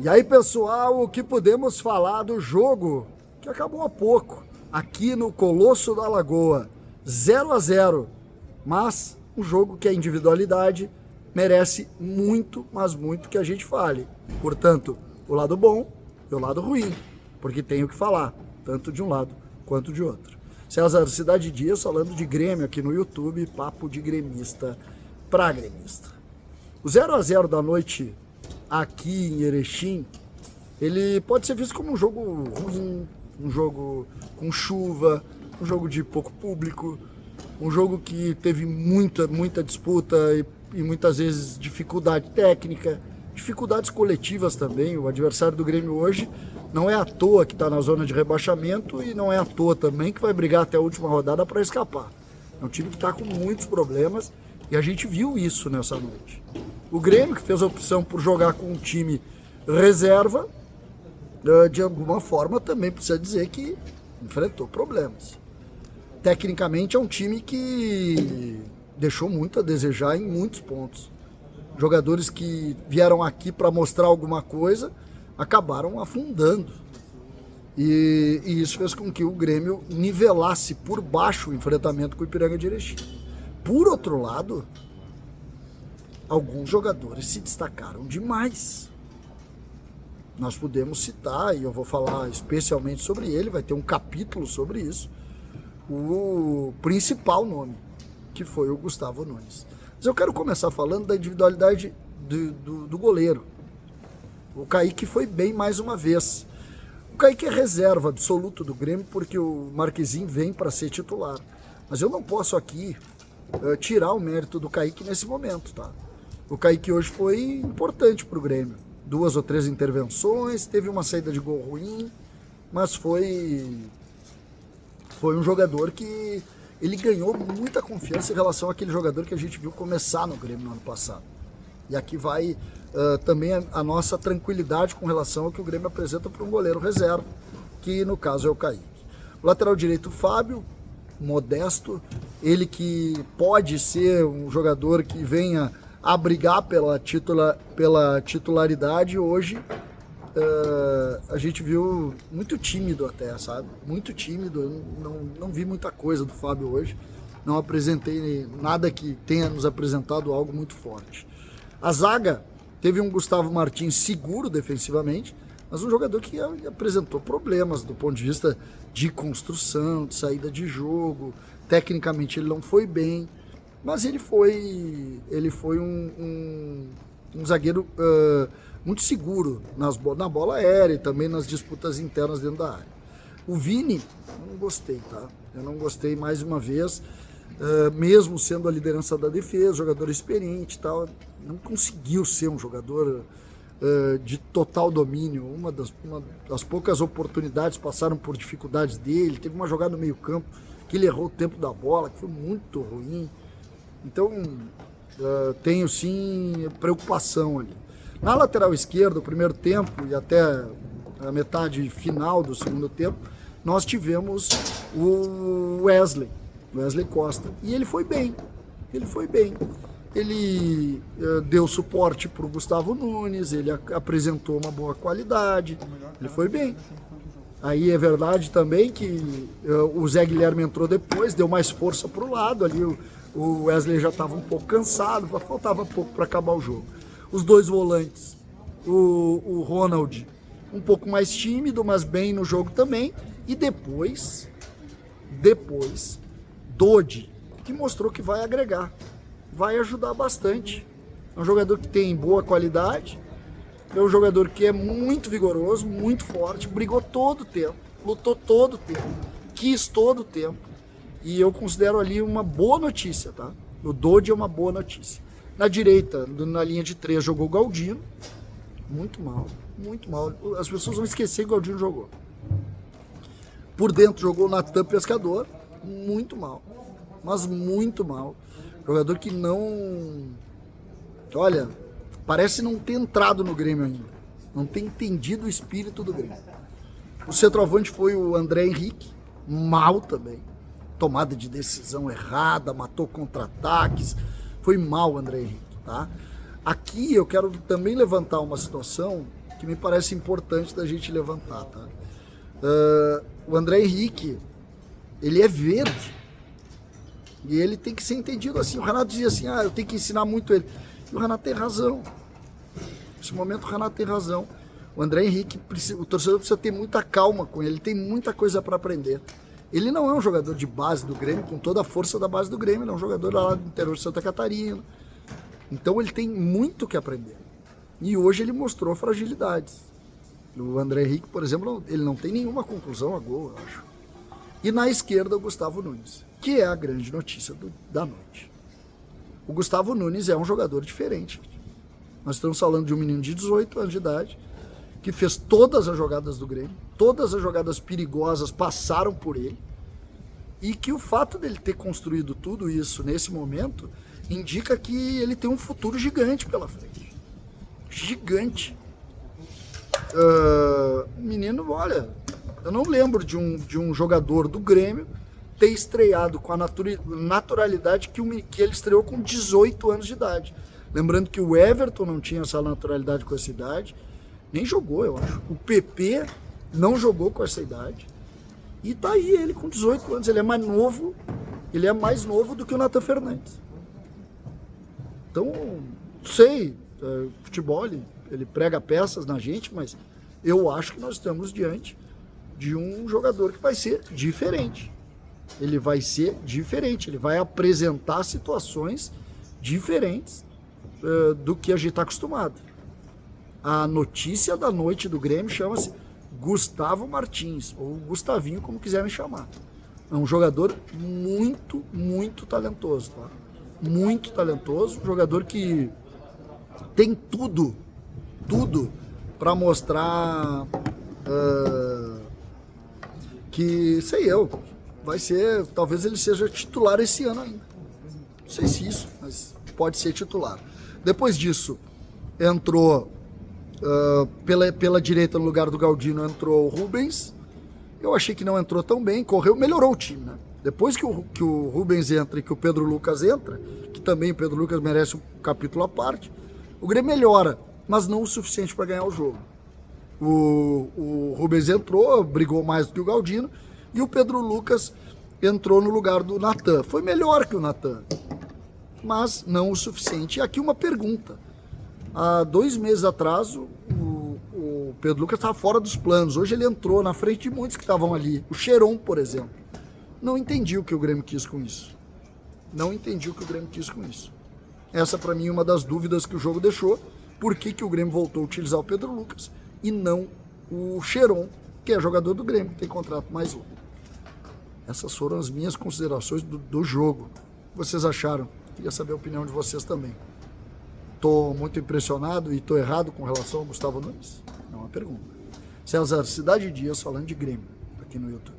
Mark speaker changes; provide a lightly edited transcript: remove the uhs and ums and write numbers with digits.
Speaker 1: E aí, pessoal, o que podemos falar do jogo que acabou há pouco, aqui no Colosso da Lagoa, 0-0, mas um jogo que a individualidade merece muito, mas muito que a gente fale. Portanto, o lado bom e o lado ruim, porque tem o que falar, tanto de um lado quanto de outro. César Cidade Dias falando de Grêmio aqui no YouTube, papo de gremista pra gremista. O 0-0 da noite aqui em Erechim, ele pode ser visto como um jogo ruim, um jogo com chuva, um jogo de pouco público, um jogo que teve muita disputa e muitas vezes dificuldade técnica, dificuldades coletivas também. O adversário do Grêmio hoje não é à toa que está na zona de rebaixamento e não é à toa também que vai brigar até a última rodada para escapar. É um time que está com muitos problemas e a gente viu isso nessa noite. O Grêmio, que fez a opção por jogar com um time reserva, de alguma forma também precisa dizer que enfrentou problemas. Tecnicamente é um time que deixou muito a desejar em muitos pontos. Jogadores que vieram aqui para mostrar alguma coisa acabaram afundando. E isso fez com que o Grêmio nivelasse por baixo o enfrentamento com o Ipiranga de Erechim. Por outro lado, alguns jogadores se destacaram demais. Nós podemos citar, e eu vou falar especialmente sobre ele, vai ter um capítulo sobre isso, o principal nome, que foi o Gustavo Nunes. Mas eu quero começar falando da individualidade do goleiro. O Kaique foi bem mais uma vez. O Kaique é reserva absoluto do Grêmio porque o Marquezinho vem para ser titular. Mas eu não posso aqui tirar o mérito do Kaique nesse momento, tá? O Kaique hoje foi importante para o Grêmio. 2 ou 3 intervenções, teve uma saída de gol ruim, mas foi um jogador que ele ganhou muita confiança em relação àquele jogador que a gente viu começar no Grêmio no ano passado. E aqui vai também a nossa tranquilidade com relação ao que o Grêmio apresenta para um goleiro reserva, que no caso é o Kaique. O lateral direito, o Fábio, modesto, ele que pode ser um jogador que venha a brigar pela titularidade. Hoje a gente viu muito tímido até, sabe? Muito tímido, eu não vi muita coisa do Fábio hoje, não apresentei nada que tenha nos apresentado algo muito forte. A zaga teve um Gustavo Martins seguro defensivamente, mas um jogador que apresentou problemas do ponto de vista de construção, de saída de jogo, tecnicamente ele não foi bem, mas ele foi um zagueiro muito seguro na bola aérea e também nas disputas internas dentro da área. O Vini, eu não gostei, tá? Eu não gostei mais uma vez, mesmo sendo a liderança da defesa, jogador experiente e tal, não conseguiu ser um jogador de total domínio. Uma das poucas oportunidades passaram por dificuldades dele, teve uma jogada no meio campo que ele errou o tempo da bola, que foi muito ruim. Então, tenho sim preocupação ali. Na lateral esquerda, o primeiro tempo e até a metade final do segundo tempo, nós tivemos o Wesley Costa. E ele foi bem. Ele deu suporte para o Gustavo Nunes, ele apresentou uma boa qualidade, ele foi bem. Aí é verdade também que o Zé Guilherme entrou depois, deu mais força para o lado ali. O Wesley já estava um pouco cansado, faltava pouco para acabar o jogo. Os dois volantes, o Ronald um pouco mais tímido, mas bem no jogo também. E depois Dodi, que mostrou que vai agregar, vai ajudar bastante. É um jogador que tem boa qualidade, é um jogador que é muito vigoroso, muito forte, brigou todo o tempo, lutou todo o tempo, quis todo o tempo. E eu considero ali uma boa notícia, tá? O Dodi é uma boa notícia. Na direita, na linha de 3, jogou o Galdino. Muito mal. As pessoas vão esquecer que o Galdino jogou. Por dentro jogou o Natan Pescador. Muito mal. Mas muito mal. Jogador que não... Olha, parece não ter entrado no Grêmio ainda. Não tem entendido o espírito do Grêmio. O centroavante foi o André Henrique. Mal também. Tomada de decisão errada, matou contra-ataques. Foi mal o André Henrique, tá? Aqui eu quero também levantar uma situação que me parece importante da gente levantar, tá? O André Henrique, ele é verde. E ele tem que ser entendido assim. O Renato dizia assim, eu tenho que ensinar muito ele. E o Renato tem razão. Nesse momento o Renato tem razão. O André Henrique, o torcedor precisa ter muita calma com ele tem muita coisa para aprender. Ele não é um jogador de base do Grêmio, com toda a força da base do Grêmio, ele é um jogador lá do interior de Santa Catarina. Então ele tem muito que aprender. E hoje ele mostrou fragilidades. O André Henrique, por exemplo, ele não tem nenhuma conclusão a gol, eu acho. E na esquerda o Gustavo Nunes, que é a grande notícia da noite. O Gustavo Nunes é um jogador diferente. Nós estamos falando de um menino de 18 anos de idade, que fez todas as jogadas do Grêmio, todas as jogadas perigosas passaram por ele, e que o fato dele ter construído tudo isso nesse momento indica que ele tem um futuro gigante pela frente. Gigante. Menino, olha, eu não lembro de um jogador do Grêmio ter estreado com a naturalidade que ele estreou com 18 anos de idade. Lembrando que o Everton não tinha essa naturalidade com essa idade, nem jogou, eu acho. O PP não jogou com essa idade. E tá aí ele com 18 anos, ele é mais novo do que o Nathan Fernandes. Então, sei, futebol, ele prega peças na gente, mas eu acho que nós estamos diante de um jogador que vai ser diferente. Ele vai ser diferente, ele vai apresentar situações diferentes do que a gente está acostumado. A notícia da noite do Grêmio chama-se Gustavo Martins, ou Gustavinho, como quiserem chamar. É um jogador muito, muito talentoso, tá? Muito talentoso, um jogador que tem tudo para mostrar que, sei eu, vai ser, talvez ele seja titular esse ano ainda. Não sei se isso, mas pode ser titular. Depois disso, entrou pela direita, no lugar do Galdino, entrou o Rubens. Eu achei que não entrou tão bem, melhorou o time, né? Depois que o Rubens entra e que o Pedro Lucas entra, que também o Pedro Lucas merece um capítulo à parte, o Grêmio melhora, mas não o suficiente para ganhar o jogo. O Rubens entrou, brigou mais do que o Galdino, e o Pedro Lucas entrou no lugar do Nathan. Foi melhor que o Nathan, mas não o suficiente. E aqui uma pergunta. Há 2 meses atrás, o Pedro Lucas estava fora dos planos. Hoje ele entrou na frente de muitos que estavam ali. O Cheron, por exemplo. Não entendi o que o Grêmio quis com isso. Essa, para mim, é uma das dúvidas que o jogo deixou. Por que o Grêmio voltou a utilizar o Pedro Lucas e não o Cheron, que é jogador do Grêmio, que tem contrato mais longo. Essas foram as minhas considerações do jogo. O que vocês acharam? Queria saber a opinião de vocês também. Estou muito impressionado e estou errado com relação ao Gustavo Nunes? É uma pergunta. César Cidade Dias falando de Grêmio aqui no YouTube.